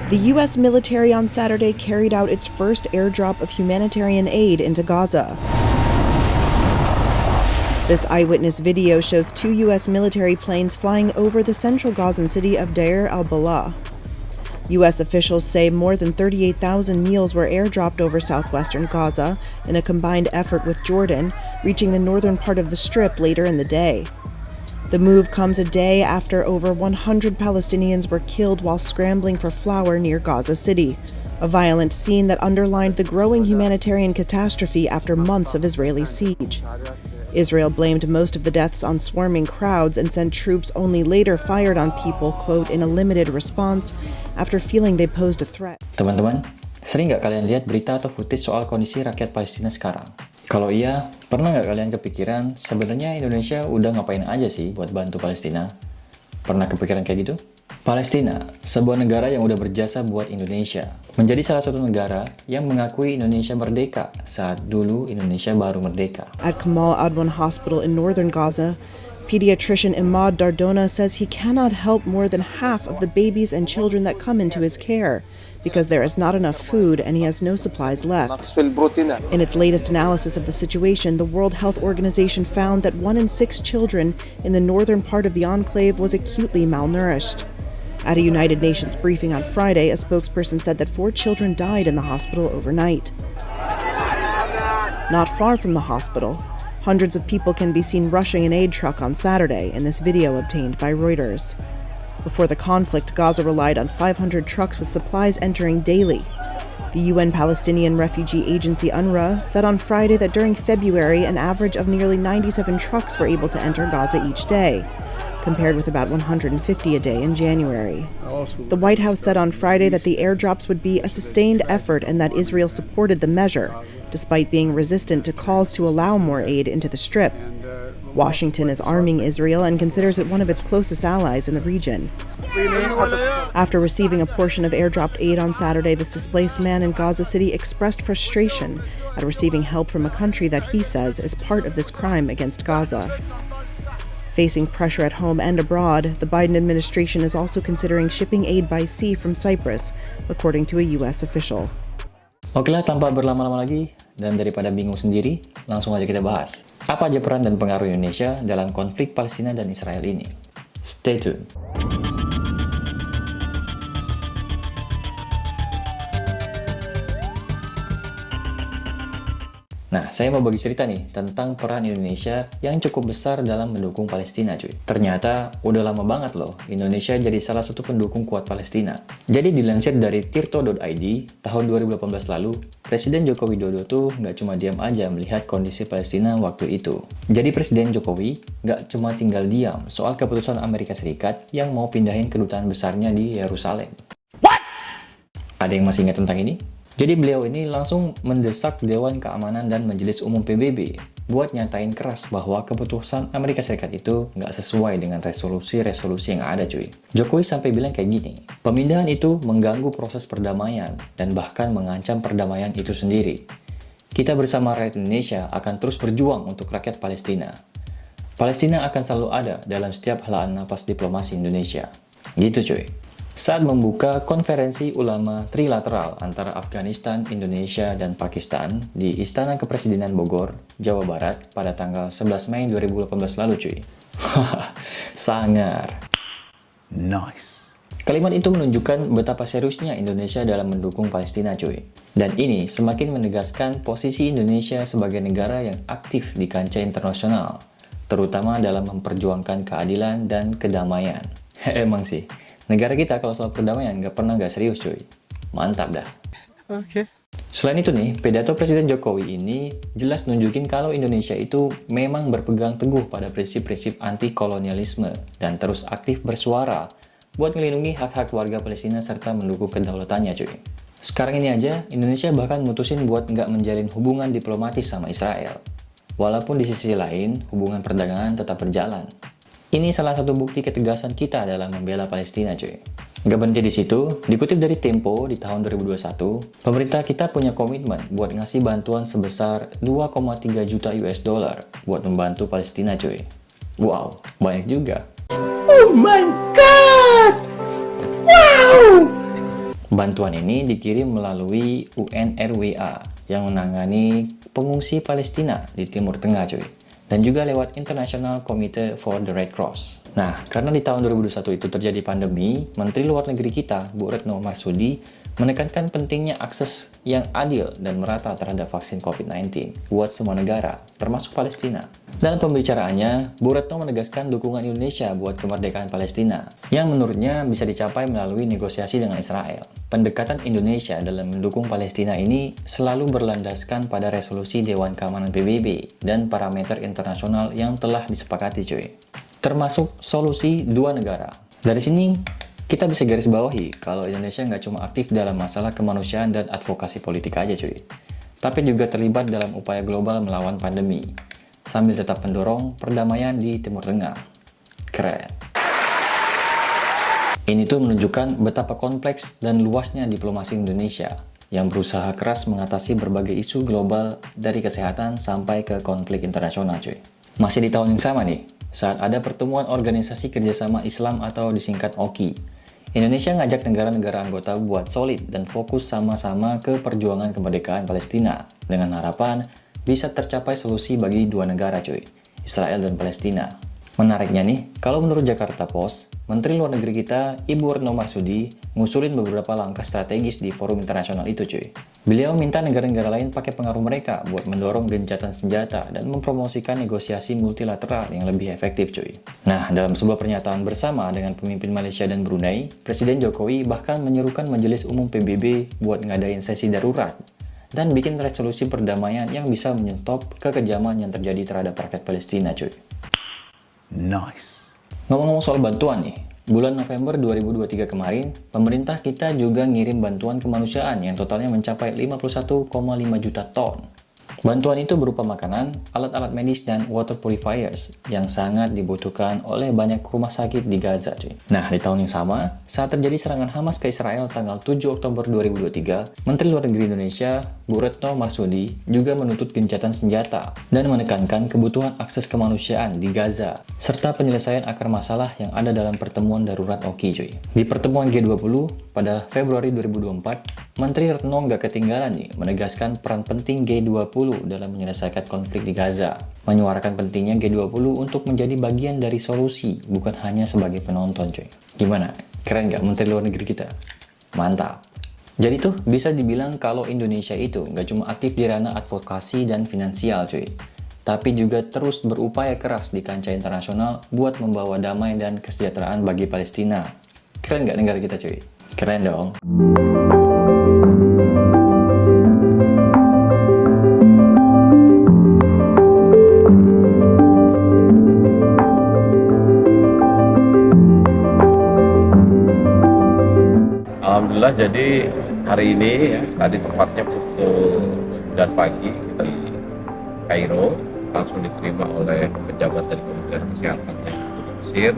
The U.S. military on Saturday carried out its first airdrop of humanitarian aid into Gaza. This eyewitness video shows 2 U.S. military planes flying over the central Gazan city of Deir al-Balah. U.S. officials say more than 38,000 meals were airdropped over southwestern Gaza in a combined effort with Jordan, reaching the northern part of the Strip later in the day. The move comes a day after over 100 Palestinians were killed while scrambling for flour near Gaza City, a violent scene that underlined the growing humanitarian catastrophe after months of Israeli siege. Israel blamed most of the deaths on swarming crowds and said troops only later fired on people, quote, in a limited response after feeling they posed a threat. Teman-teman, sering nggak kalian lihat berita atau footage soal kondisi rakyat Palestina sekarang? Kalau iya, pernah nggak kalian kepikiran sebenarnya Indonesia udah ngapain aja sih buat bantu Palestina? Pernah kepikiran kayak gitu? Palestina, sebuah negara yang udah berjasa buat Indonesia, menjadi salah satu negara yang mengakui Indonesia merdeka saat dulu Indonesia baru merdeka. At Kamal Adwan Hospital in northern Gaza, pediatrician Imad Dardona says he cannot help more than half of the babies and children that come into his care because there is not enough food and he has no supplies left. In its latest analysis of the situation, the World Health Organization found that 1 in 6 children in the northern part of the enclave was acutely malnourished. At a United Nations briefing on Friday, a spokesperson said that 4 children died in the hospital overnight. Not far from the hospital, hundreds of people can be seen rushing an aid truck on Saturday in this video obtained by Reuters. Before the conflict, Gaza relied on 500 trucks with supplies entering daily. The UN Palestinian Refugee Agency UNRWA said on Friday that during February, an average of nearly 97 trucks were able to enter Gaza each day, compared with about 150 a day in January. The White House said on Friday that the airdrops would be a sustained effort and that Israel supported the measure, despite being resistant to calls to allow more aid into the Strip. Washington is arming Israel and considers it one of its closest allies in the region. After receiving a portion of airdropped aid on Saturday, this displaced man in Gaza City expressed frustration at receiving help from a country that he says is part of this crime against Gaza. Facing pressure at home and abroad, the Biden administration is also considering shipping aid by sea from Cyprus, according to a U.S. official. Okelah, tanpa berlama-lama lagi, dan daripada bingung sendiri, langsung aja kita bahas. Apa aja peran dan pengaruh Indonesia dalam konflik Palestina dan Israel ini? Stay tuned! Nah, saya mau bagi cerita nih tentang peran Indonesia yang cukup besar dalam mendukung Palestina, cuy. Ternyata udah lama banget loh Indonesia jadi salah satu pendukung kuat Palestina. Jadi dilansir dari tirto.id, tahun 2018 lalu, Presiden Joko Widodo tuh nggak cuma diam aja melihat kondisi Palestina waktu itu. Jadi Presiden Jokowi nggak cuma tinggal diam soal keputusan Amerika Serikat yang mau pindahin kedutaan besarnya di Yerusalem. What? Ada yang masih ingat tentang ini? Jadi beliau ini langsung mendesak Dewan Keamanan dan Majelis Umum PBB buat nyatain keras bahwa keputusan Amerika Serikat itu nggak sesuai dengan resolusi-resolusi yang ada, cuy. Jokowi sampai bilang kayak gini, pemindahan itu mengganggu proses perdamaian dan bahkan mengancam perdamaian itu sendiri. Kita bersama rakyat Indonesia akan terus berjuang untuk rakyat Palestina. Palestina akan selalu ada dalam setiap helaan nafas diplomasi Indonesia. Gitu, cuy. Saat membuka konferensi ulama trilateral antara Afghanistan, Indonesia, dan Pakistan di Istana Kepresidenan Bogor, Jawa Barat pada tanggal 11 Mei 2018 lalu, cuy. Sangar. Nice. Kalimat itu menunjukkan betapa seriusnya Indonesia dalam mendukung Palestina, cuy. Dan ini semakin menegaskan posisi Indonesia sebagai negara yang aktif di kancah internasional, terutama dalam memperjuangkan keadilan dan kedamaian. Emang sih. Negara kita kalau soal perdamaian nggak serius, cuy. Mantap dah. Oke. Selain itu nih, pidato Presiden Jokowi ini jelas nunjukin kalau Indonesia itu memang berpegang teguh pada prinsip-prinsip anti-kolonialisme dan terus aktif bersuara buat melindungi hak-hak warga Palestina serta mendukung kedaulatannya, cuy. Sekarang ini aja, Indonesia bahkan mutusin buat nggak menjalin hubungan diplomatis sama Israel. Walaupun di sisi lain, hubungan perdagangan tetap berjalan. Ini salah satu bukti ketegasan kita dalam membela Palestina, cuy. Gak berhenti di situ, dikutip dari Tempo di tahun 2021, pemerintah kita punya komitmen buat ngasih bantuan sebesar 2,3 juta US dollar buat membantu Palestina, cuy. Wow, banyak juga. Oh my god! Wow! Bantuan ini dikirim melalui UNRWA yang menangani pengungsi Palestina di Timur Tengah, cuy. Dan juga lewat International Committee for the Red Cross. Nah, karena di tahun 2021 itu terjadi pandemi, Menteri Luar Negeri kita, Bu Retno Marsudi, menekankan pentingnya akses yang adil dan merata terhadap vaksin COVID-19 buat semua negara, termasuk Palestina. Dalam pembicaraannya, Bu Retno menegaskan dukungan Indonesia buat kemerdekaan Palestina, yang menurutnya bisa dicapai melalui negosiasi dengan Israel. Pendekatan Indonesia dalam mendukung Palestina ini selalu berlandaskan pada resolusi Dewan Keamanan PBB dan parameter internasional yang telah disepakati, cuy. Termasuk solusi dua negara. Dari sini, kita bisa garis bawahi kalau Indonesia nggak cuma aktif dalam masalah kemanusiaan dan advokasi politik aja, cuy, tapi juga terlibat dalam upaya global melawan pandemi, sambil tetap mendorong perdamaian di Timur Tengah. Keren. Ini tuh menunjukkan betapa kompleks dan luasnya diplomasi Indonesia yang berusaha keras mengatasi berbagai isu global dari kesehatan sampai ke konflik internasional, cuy. Masih di tahun yang sama nih, saat ada pertemuan Organisasi Kerjasama Islam atau disingkat OKI, Indonesia ngajak negara-negara anggota buat solid dan fokus sama-sama ke perjuangan kemerdekaan Palestina dengan harapan bisa tercapai solusi bagi dua negara, cuy, Israel dan Palestina. Menariknya nih, kalau menurut Jakarta Post, Menteri Luar Negeri kita, Ibu Retno Marsudi, ngusulin beberapa langkah strategis di forum internasional itu, cuy. Beliau minta negara-negara lain pakai pengaruh mereka buat mendorong gencatan senjata dan mempromosikan negosiasi multilateral yang lebih efektif, cuy. Nah, dalam sebuah pernyataan bersama dengan pemimpin Malaysia dan Brunei, Presiden Jokowi bahkan menyerukan Majelis Umum PBB buat ngadain sesi darurat dan bikin resolusi perdamaian yang bisa menyetop kekejaman yang terjadi terhadap rakyat Palestina, cuy. Nice. Ngomong-ngomong soal bantuan nih, bulan November 2023 kemarin, pemerintah kita juga ngirim bantuan kemanusiaan yang totalnya mencapai 51,5 juta ton. Bantuan itu berupa makanan, alat-alat medis, dan water purifiers yang sangat dibutuhkan oleh banyak rumah sakit di Gaza, cuy. Nah, di tahun yang sama, saat terjadi serangan Hamas ke Israel tanggal 7 Oktober 2023, Menteri Luar Negeri Indonesia, Bu Retno Marsudi, juga menuntut gencatan senjata dan menekankan kebutuhan akses kemanusiaan di Gaza, serta penyelesaian akar masalah yang ada dalam pertemuan darurat OKI, cuy. Di pertemuan G20 pada Februari 2024, Menteri Retno nggak ketinggalan nih menegaskan peran penting G20 dalam menyelesaikan konflik di Gaza, menyuarakan pentingnya G20 untuk menjadi bagian dari solusi, bukan hanya sebagai penonton, cuy. Gimana? Keren nggak Menteri Luar Negeri kita? Mantap. Jadi tuh bisa dibilang kalau Indonesia itu nggak cuma aktif di ranah advokasi dan finansial, cuy, tapi juga terus berupaya keras di kancah internasional buat membawa damai dan kesejahteraan bagi Palestina. Keren nggak negara kita, cuy? Keren dong. Alhamdulillah, jadi hari ini ya, tadi tepatnya pukul 9 pagi kita di Kairo langsung diterima oleh pejabat dari Kementerian Kesehatan yang di Mesir.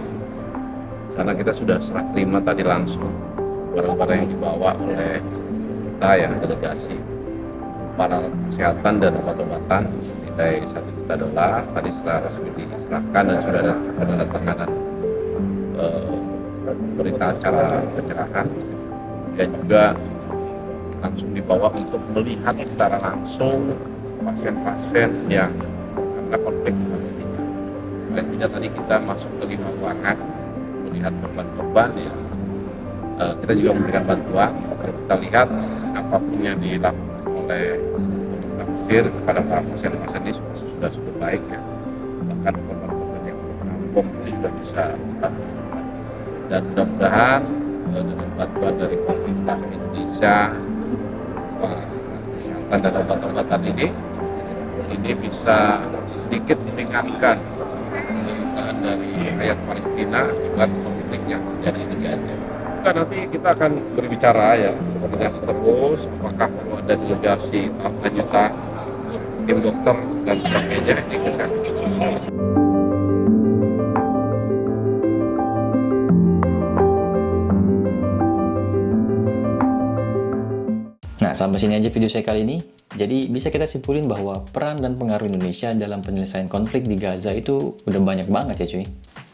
Sana kita sudah serah terima tadi langsung barang-barang yang dibawa oleh kita ya, delegasi, para kesehatan dan obat-obatan nilai $1 juta. Tadi setelah resmi diserahkan dan sudah ada penandatanganan berita acara penyerahan, dan juga langsung dibawa untuk melihat secara langsung pasien-pasien yang karena konflik di Palestina. Paling tidak tadi kita masuk ke 5 ruangan melihat korban-korban ya. Kita juga memberikan bantuan. Kalau kita lihat apapun yang dilakukan oleh pemerintah Mesir kepada para pasien-pasien ini sudah cukup baik ya. Bahkan korban-korban yang bom itu juga bisa dibantu. Dan mudah-mudahan dengan bantuan dari pemerintah Indonesia, kesehatan dan obat-obatan ini bisa sedikit meringankan penderitaan dari rakyat Palestina akibat konflik yang terjadi di Gaza. Nanti kita akan berbicara ya, koordinasi terus, apakah perlu ada delegasi lanjutan, tim dokter dan sebagainya ini kita. Nah, sampai sini aja video saya kali ini. Jadi, bisa kita simpulin bahwa peran dan pengaruh Indonesia dalam penyelesaian konflik di Gaza itu udah banyak banget ya, cuy.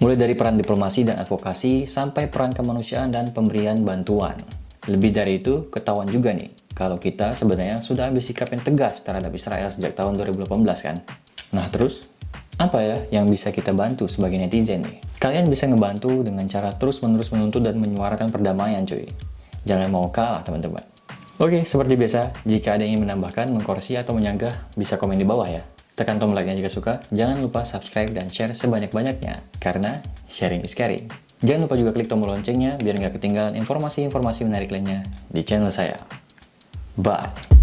Mulai dari peran diplomasi dan advokasi, sampai peran kemanusiaan dan pemberian bantuan. Lebih dari itu, ketahuan juga nih, kalau kita sebenarnya sudah ambil sikap yang tegas terhadap Israel sejak tahun 2018 kan. Nah terus, apa ya yang bisa kita bantu sebagai netizen nih? Kalian bisa ngebantu dengan cara terus-menerus menuntut dan menyuarakan perdamaian cuy. Jangan mau kalah teman-teman. Oke, seperti biasa, jika ada yang ingin menambahkan, mengkoreksi atau menyanggah, bisa komen di bawah ya. Tekan tombol like-nya jika suka, jangan lupa subscribe dan share sebanyak-banyaknya, karena sharing is caring. Jangan lupa juga klik tombol loncengnya, biar nggak ketinggalan informasi-informasi menarik lainnya di channel saya. Bye!